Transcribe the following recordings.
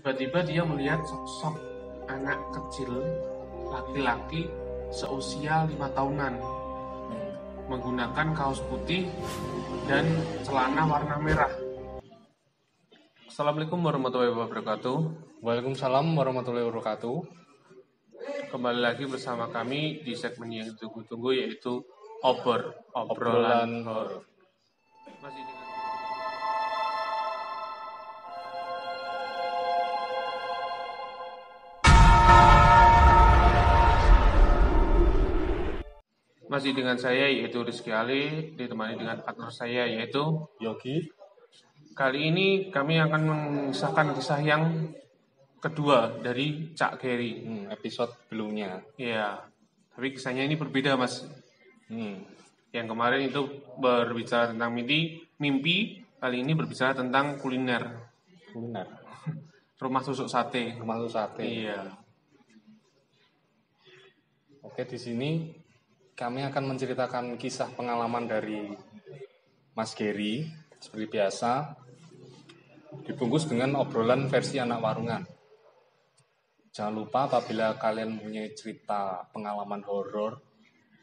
Tiba-tiba dia melihat sosok anak kecil laki-laki seusia 5 tahunan menggunakan kaos putih dan celana warna merah. Assalamualaikum warahmatullahi wabarakatuh. Waalaikumsalam warahmatullahi wabarakatuh. Kembali lagi bersama kami di segmen yang ditunggu-tunggu, yaitu obrolan horor. Masih dengan saya, yaitu Rizky Ali, ditemani dengan partner saya, yaitu Yogi. Kali ini kami akan mengisahkan kisah yang kedua dari Cak Geri. Episode sebelumnya. Iya, tapi kisahnya ini berbeda, Mas. Yang kemarin itu berbicara tentang mimpi, kali ini berbicara tentang kuliner. Rumah tusuk sate. Iya. Oke, di sini kami akan menceritakan kisah pengalaman dari Mas Geri seperti biasa, dibungkus dengan obrolan versi anak warungan. Jangan lupa apabila kalian punya cerita pengalaman horor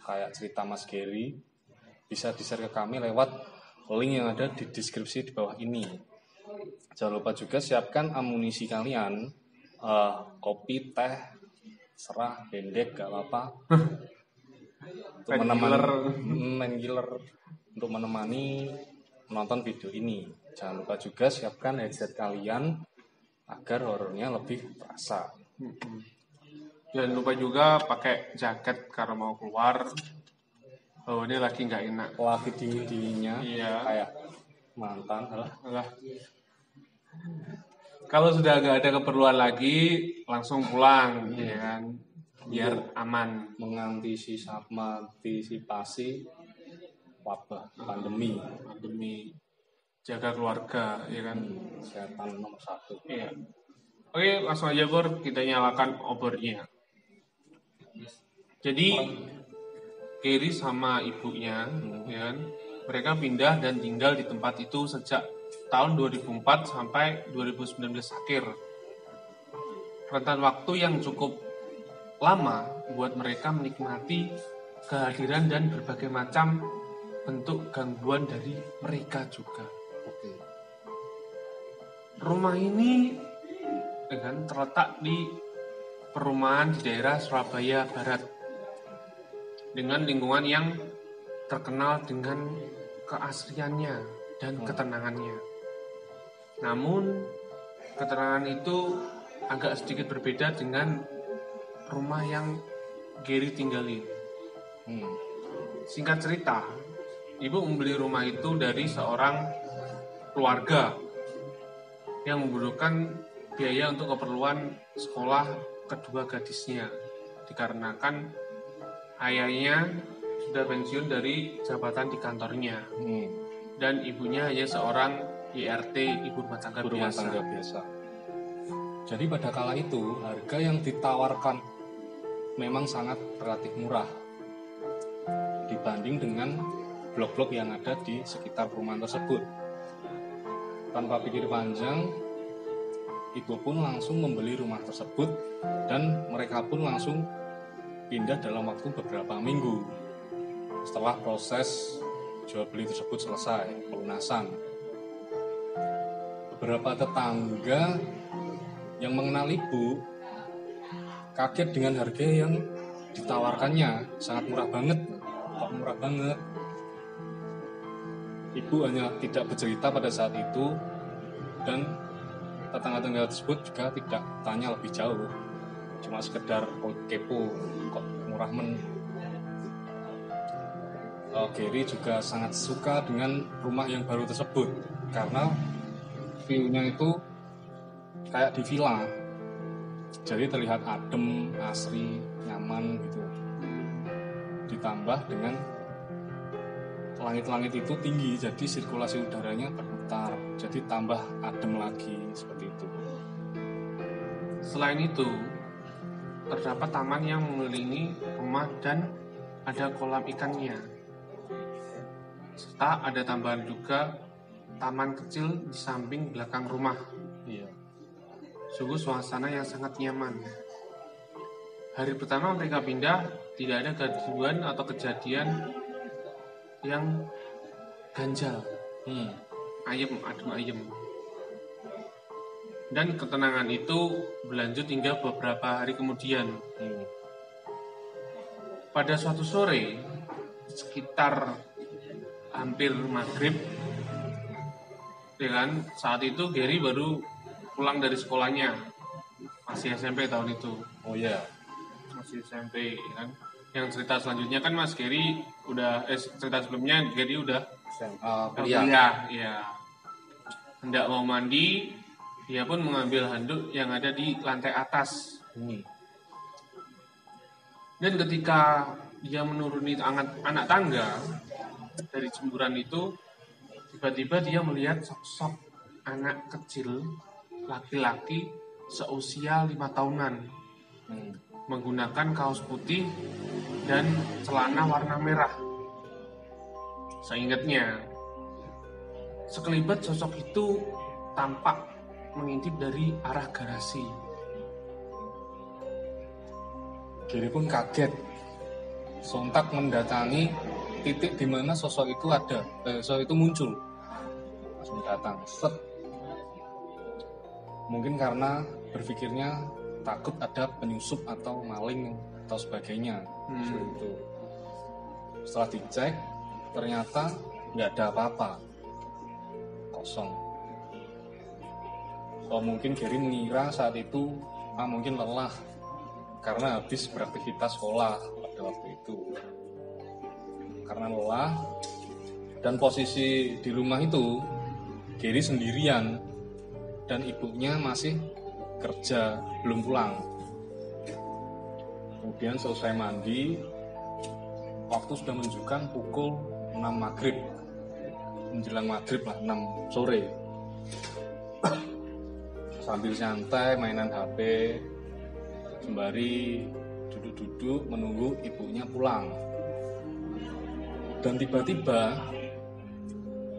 kayak cerita Mas Geri, bisa di-share ke kami lewat link yang ada di deskripsi di bawah ini. Jangan lupa juga siapkan amunisi kalian, kopi, teh, serah, bendek, gak apa-apa. Untuk main giler untuk menemani menonton video ini. Jangan lupa juga siapkan headset kalian agar horornya lebih terasa. Jangan lupa juga pakai jaket karena mau keluar. Oh, ini lagi nggak enak. Lagi dingin-dinginnya. Iya. Kayak mantan. Alah. Kalau sudah nggak ada keperluan lagi, langsung pulang, ya kan? Biar aman. Mengantisipasi wabah pandemi. Jaga keluarga, ya kan? Kesehatan nomor 1. Iya. Oke, langsung aja Bor, kita nyalakan obornya. Jadi Geri sama ibunya, ya kan, mereka pindah dan tinggal di tempat itu sejak tahun 2004 sampai 2019 akhir. Rentan waktu yang cukup lama buat mereka menikmati kehadiran dan berbagai macam bentuk gangguan dari mereka juga. Rumah ini dengan terletak di perumahan di daerah Surabaya Barat dengan lingkungan yang terkenal dengan keasriannya dan ketenangannya. Namun ketenangan itu agak sedikit berbeda dengan rumah yang Geri tinggali. Singkat cerita, ibu membeli rumah itu dari seorang keluarga yang membutuhkan biaya untuk keperluan sekolah kedua gadisnya, dikarenakan ayahnya sudah pensiun dari jabatan di kantornya, dan ibunya hanya seorang IRT, ibu rumah tangga biasa. Jadi pada kala itu harga yang ditawarkan memang sangat relatif murah dibanding dengan blok-blok yang ada di sekitar perumahan tersebut. Tanpa pikir panjang, ibu pun langsung membeli rumah tersebut dan mereka pun langsung pindah dalam waktu beberapa minggu setelah proses jual beli tersebut selesai, pelunasan. Beberapa tetangga yang mengenal ibu kaget dengan harga yang ditawarkannya, sangat murah banget. Kok murah banget? Ibu hanya tidak bercerita pada saat itu, dan tetangga-tetangga tersebut juga tidak tanya lebih jauh, cuma sekedar kepo, kok murah men. Geri juga sangat suka dengan rumah yang baru tersebut karena view-nya itu kayak di villa, jadi terlihat adem, asri, nyaman gitu. Ditambah dengan langit-langit itu tinggi, jadi sirkulasi udaranya berputar, jadi tambah adem lagi seperti itu. Selain itu, terdapat taman yang mengelilingi rumah dan ada kolam ikannya. Serta ada tambahan juga taman kecil di samping belakang rumah. sungguh suasana yang sangat nyaman. Hari pertama mereka pindah, tidak ada gaduhan atau kejadian yang ganjal. Adem ayem. Dan ketenangan itu berlanjut hingga beberapa hari kemudian. Pada suatu sore, sekitar hampir maghrib, dengan saat itu Gary baru pulang dari sekolahnya, masih SMP tahun itu. Oh ya. Masih SMP kan. Yang cerita selanjutnya kan Mas Gary udah cerita sebelumnya Gary udah kuliah, ya. Hendak mau mandi, dia pun mengambil handuk yang ada di lantai atas. Dan ketika dia menuruni anak tangga dari jemburan itu, tiba-tiba dia melihat sosok anak kecil laki-laki seusia 5 tahunan menggunakan kaos putih dan celana warna merah. Seingatnya, sekelibat sosok itu tampak mengintip dari arah garasi. Gary pun kaget, sontak mendatangi titik di mana sosok itu ada, sosok itu muncul, langsung datang, set. Mungkin karena berpikirnya takut ada penyusup atau maling atau sebagainya. Itu. Setelah dicek, ternyata nggak ada apa-apa, kosong. So mungkin Gary mengira saat itu mungkin lelah karena habis beraktivitas sekolah pada waktu itu. Karena lelah dan posisi di rumah itu Gary sendirian dan ibunya masih kerja, belum pulang. Kemudian selesai mandi, waktu sudah menunjukkan pukul 6 maghrib, menjelang maghrib lah, 6 sore. Sambil santai mainan HP, sembari duduk-duduk menunggu ibunya pulang. Dan tiba-tiba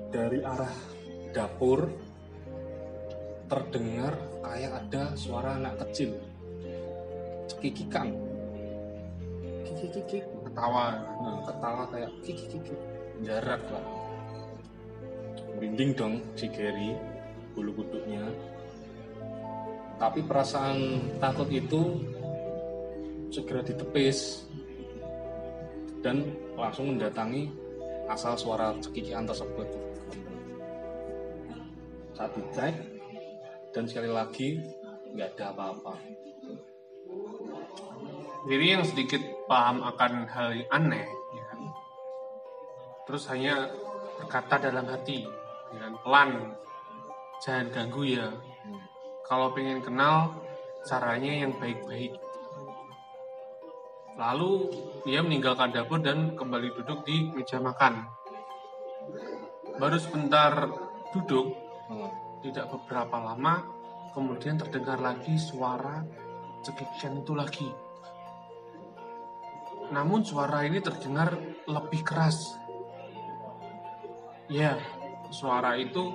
dari arah dapur terdengar kayak ada suara anak kecil cekikikan, kikik, ketawa kayak kikik, jarak lah. Merinding dong si Gary, bulu kuduknya. Tapi perasaan takut itu segera ditepis dan langsung mendatangi asal suara cekikikan tersebut. Saat dicek dan sekali lagi nggak ada apa-apa. Jadi yang sedikit paham akan hal yang aneh, ya kan? Terus hanya berkata dalam hati, ya kan? Pelan, jangan ganggu ya. Kalau pengen kenal, caranya yang baik-baik. Lalu dia meninggalkan dapur dan kembali duduk di meja makan. Baru sebentar duduk, tidak beberapa lama, kemudian terdengar lagi suara cekikikan itu lagi. Namun suara ini terdengar lebih keras. Ya, suara itu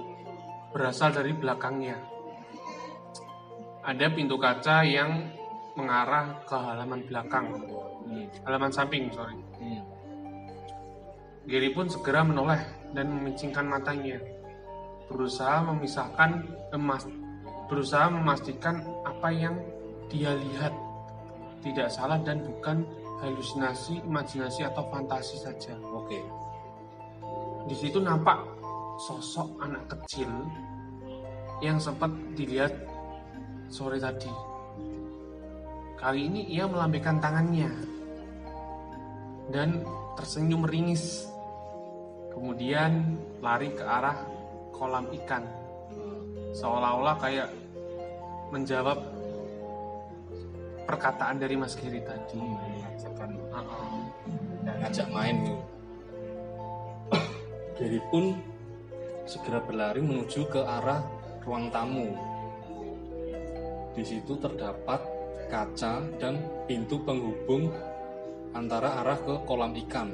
berasal dari belakangnya. Ada pintu kaca yang mengarah ke halaman belakang, halaman samping, Gary pun segera menoleh dan memicingkan matanya, berusaha memastikan apa yang dia lihat tidak salah dan bukan halusinasi, imajinasi atau fantasi saja. Oke. Di situ nampak sosok anak kecil yang sempat dilihat sore tadi. Kali ini ia melambaikan tangannya dan tersenyum meringis. Kemudian lari ke arah kolam ikan, seolah-olah kayak menjawab perkataan dari Mas Gary tadi. Ngajak main nih. Gary pun segera berlari menuju ke arah ruang tamu. Di situ terdapat kaca dan pintu penghubung antara arah ke kolam ikan.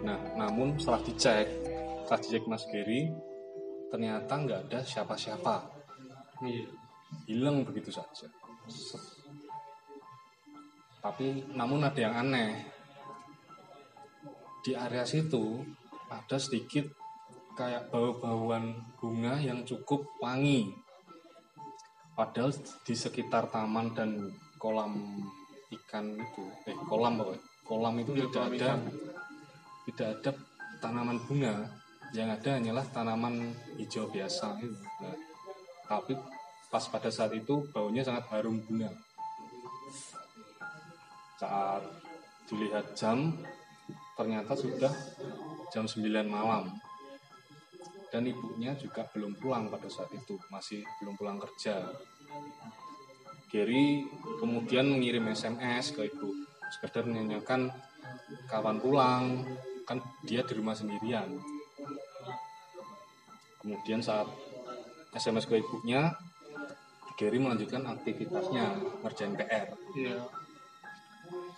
Nah, namun setelah dicek Mas Gary, ternyata nggak ada siapa-siapa. hilang begitu saja. Tapi namun ada yang aneh. Di area situ ada sedikit kayak bau-bauan bunga yang cukup wangi. Padahal di sekitar taman dan kolam ikan itu, kolam itu tidak ada tanaman bunga. Yang ada hanyalah tanaman hijau biasa. Nah, tapi pas pada saat itu baunya sangat harum bunga. Saat dilihat jam, ternyata sudah jam 9 malam. Dan ibunya juga belum pulang pada saat itu, masih belum pulang kerja. Gary kemudian mengirim SMS ke ibu, sekedar menanyakan kapan pulang, kan dia di rumah sendirian. Kemudian saat SMS ke ibunya, Gary melanjutkan aktivitasnya, ngerjain PR. Iya.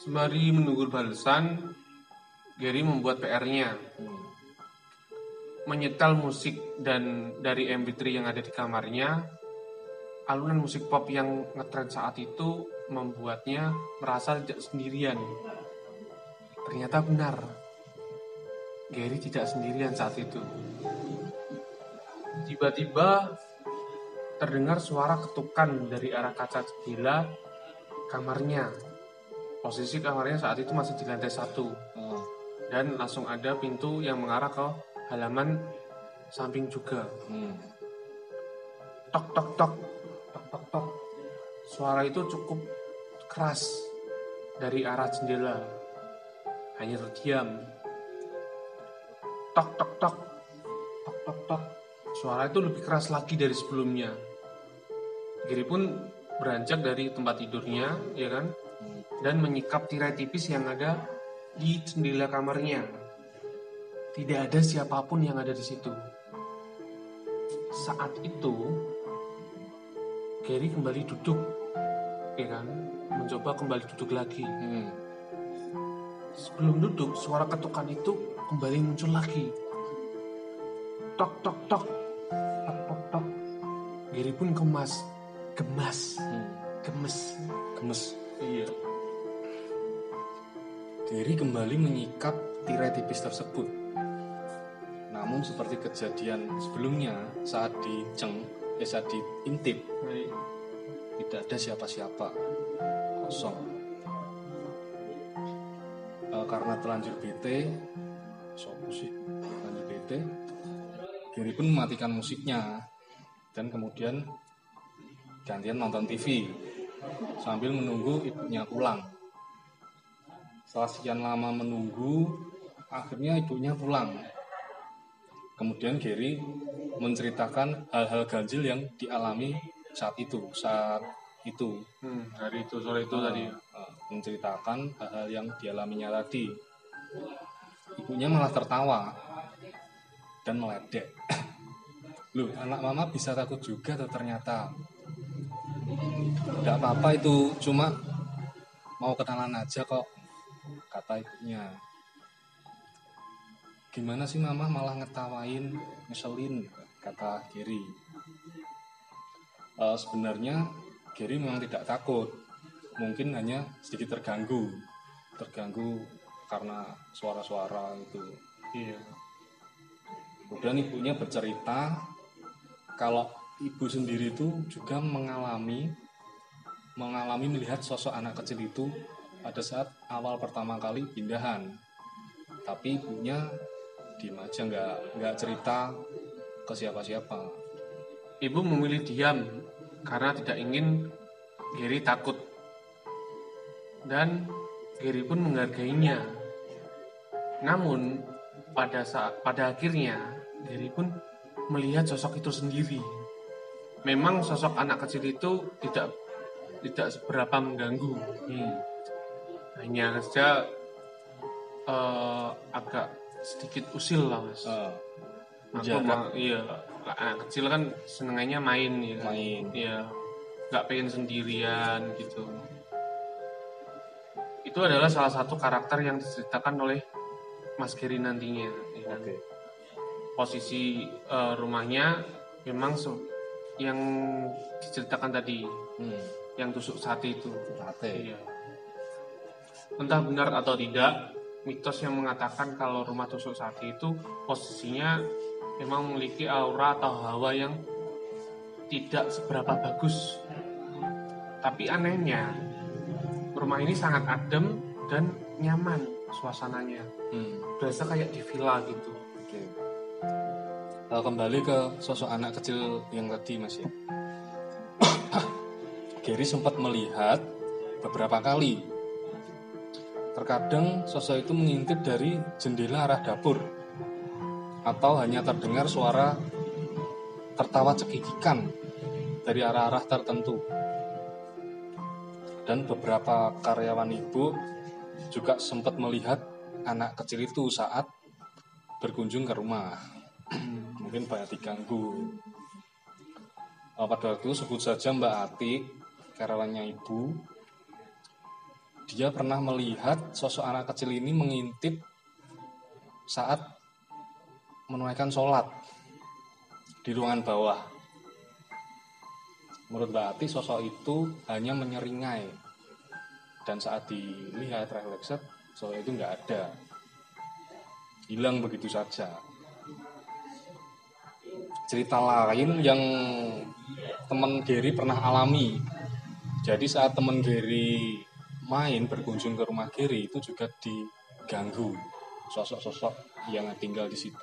Sembari menunggu balasan, Gary membuat PR-nya. Menyetel musik dan dari MP3 yang ada di kamarnya, alunan musik pop yang ngetren saat itu membuatnya merasa tidak sendirian. Ternyata benar, Gary tidak sendirian saat itu. Tiba-tiba terdengar suara ketukan dari arah kaca jendela kamarnya. Posisi kamarnya saat itu masih di lantai 1. Dan langsung ada pintu yang mengarah ke halaman samping juga. Tok tok tok, tok tok tok. Suara itu cukup keras dari arah jendela. Hanya terdiam. Tok tok tok, tok tok tok. Suara itu lebih keras lagi dari sebelumnya. Gary pun beranjak dari tempat tidurnya, ya kan, dan menyikap tirai tipis yang ada di jendela kamarnya. Tidak ada siapapun yang ada di situ. Saat itu, Gary kembali duduk, ya kan, mencoba kembali duduk lagi. Sebelum duduk, suara ketukan itu kembali muncul lagi. Tok tok tok, tok tok tok. Gary pun gemes. Iya. Gary kembali menyikap tirai tipis tersebut. Namun seperti kejadian sebelumnya saat diintip, tidak ada siapa-siapa, kosong. Karena terlanjur bete, Gary pun mematikan musiknya dan kemudian gantian nonton TV sambil menunggu ibunya pulang. Setelah sekian lama menunggu, akhirnya ibunya pulang. Kemudian Gary menceritakan hal-hal ganjil yang dialami saat itu. Hari itu, sore itu tadi. Menceritakan hal-hal yang dialaminya tadi. Ibunya malah tertawa dan meledek. Loh, anak mama bisa takut juga tuh ternyata. Tidak apa-apa itu, cuma mau kenalan aja kok, kata ibunya. Gimana sih mama malah ngetawain, ngeselin, kata Gary. Sebenarnya Gary memang tidak takut, mungkin hanya sedikit terganggu karena suara-suara itu. Iya. Kemudian ibunya bercerita kalau ibu sendiri itu juga mengalami melihat sosok anak kecil itu pada saat awal pertama kali pindahan. Tapi ibunya diam aja, nggak cerita ke siapa-siapa. Ibu memilih diam karena tidak ingin Gary takut. Dan Gary pun menghargainya. Namun pada akhirnya Gary pun melihat sosok itu sendiri. Memang sosok anak kecil itu tidak seberapa mengganggu. Hanya saja agak sedikit usil lah, Mas. Iya, anak kecil kan senengnya main ya. Iya, nggak pengen sendirian gitu. Itu adalah salah satu karakter yang diceritakan oleh Mas Gary nantinya. Ya. Posisi rumahnya memang yang diceritakan tadi, yang tusuk sate itu. Iya. Entah benar atau tidak, mitos yang mengatakan kalau rumah tusuk sate itu posisinya memang memiliki aura atau hawa yang tidak seberapa bagus. Tapi anehnya, rumah ini sangat adem dan nyaman suasananya. Berasa kayak di villa gitu. Kembali ke sosok anak kecil yang tadi, Mas ya. Gary sempat melihat beberapa kali. Terkadang sosok itu mengintip dari jendela arah dapur, atau hanya terdengar suara tertawa cekikikan dari arah-arah tertentu. Dan beberapa karyawan ibu juga sempat melihat anak kecil itu saat berkunjung ke rumah. Mungkin banyak diganggu. Pada waktu itu sebut saja Mbak Ati, karyawannya ibu, dia pernah melihat sosok anak kecil ini mengintip saat menunaikan sholat di ruangan bawah. Menurut Mbak Ati, sosok itu hanya menyeringai, dan saat dilihat refleksi, sosok itu nggak ada, hilang begitu saja. Cerita lain yang teman Gary pernah alami. Jadi saat teman Gary main berkunjung ke rumah Gary, itu juga diganggu sosok-sosok yang tinggal di situ.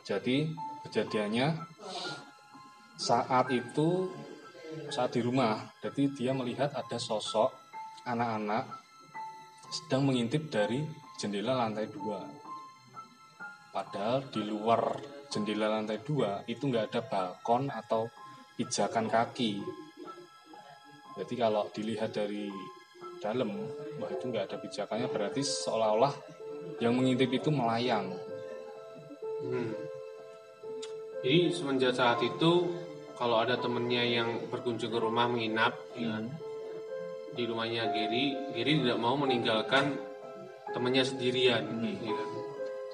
Jadi kejadiannya saat di rumah, jadi dia melihat ada sosok anak-anak sedang mengintip dari jendela lantai 2. Padahal di luar jendela lantai 2 itu nggak ada balkon atau pijakan kaki. Jadi kalau dilihat dari dalam, wah itu nggak ada pijakannya, berarti seolah-olah yang mengintip itu melayang. Jadi semenjak saat itu, kalau ada temennya yang berkunjung ke rumah menginap, ya, di rumahnya Gary tidak mau meninggalkan temannya sendirian, ya.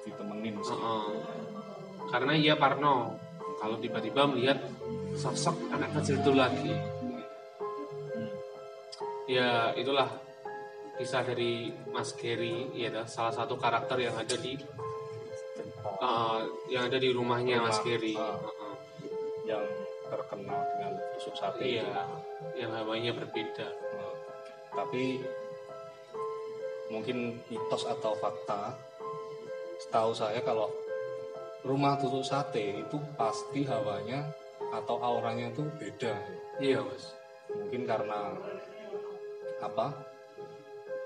Ditemenin sih. Karena ia parno kalau tiba-tiba melihat sosok anak kecil itu lagi. Ya itulah kisah dari Mas Gary, ya salah satu karakter yang ada di rumahnya Mas Gary. Yang terkenal dengan tusuk sate. Iya, yang hawanya berbeda. Tapi mungkin mitos atau fakta, setahu saya kalau rumah tusuk sate itu pasti hawanya atau auranya itu beda. Iya, Mas. Mungkin karena apa?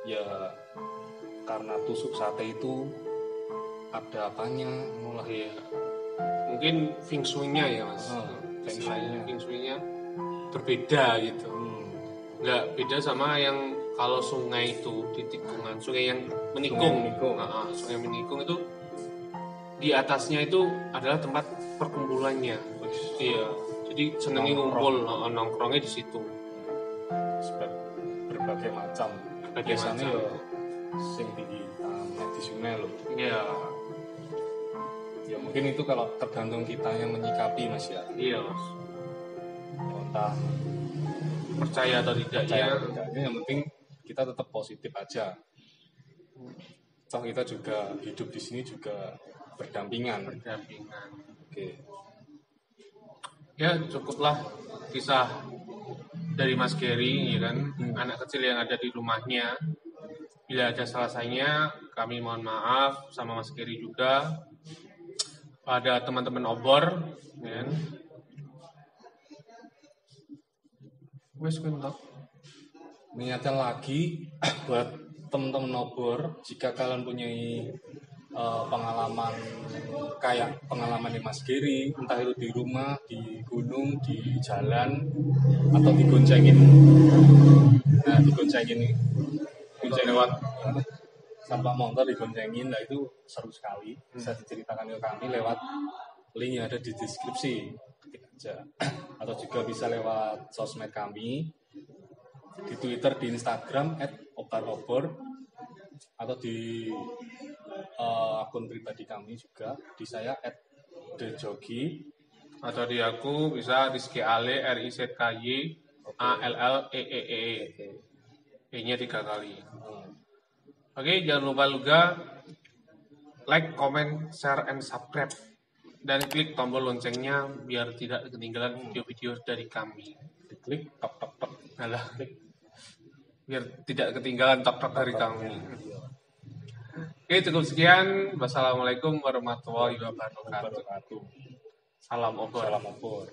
Ya karena tusuk sate itu ada apanya, ya. Mungkin feng shui-nya ya, Mas. Feng shui-nya berbeda gitu. Nggak beda sama yang kalau sungai itu di tikungan, sungai yang menikung. Sungai menikung itu di atasnya itu adalah tempat perkumpulannya. Iya. Jadi senengnya ngumpul, nongkrongnya di situ. Berbagai macam. Biasanya ya sing tinggi di sungai loh. Iya. Ya mungkin itu kalau tergantung kita yang menyikapi, Mas ya. Iya, Mas. Entah percaya atau tidaknya, yang penting kita tetap positif aja. Toh kita juga hidup di sini juga berdampingan. Oke. Ya cukuplah kisah dari Mas Gary, ya kan, anak kecil yang ada di rumahnya. Bila ada salahnya, kami mohon maaf sama Mas Gary juga. Pada teman-teman obor, ya kan. Wes kuntok. Mengingatkan lagi buat teman-teman obor, jika kalian punya pengalaman kayak pengalaman di Mas Gary, entah itu di rumah, di gunung, di jalan, atau digoncengin, digoncengin lewat sampah motor, digoncengin, nah itu seru sekali. Bisa diceritakan ke kami lewat link yang ada di deskripsi, ketik aja. Atau juga bisa lewat sosmed kami, di Twitter, di Instagram @obor, atau di akun pribadi kami juga, di saya @dejogi, Atau di aku bisa Rizky Ale, RIZKY ALLEEE. E-nya 3 kali. Oke, jangan lupa juga like, comment, share, and subscribe. Dan klik tombol loncengnya biar tidak ketinggalan video-video dari kami. Diklik tok tok tok. Alah, biar tidak ketinggalan tok-tok dari kami. Oke, cukup sekian. Wassalamualaikum warahmatullahi wabarakatuh. Salam obor. Salam obor.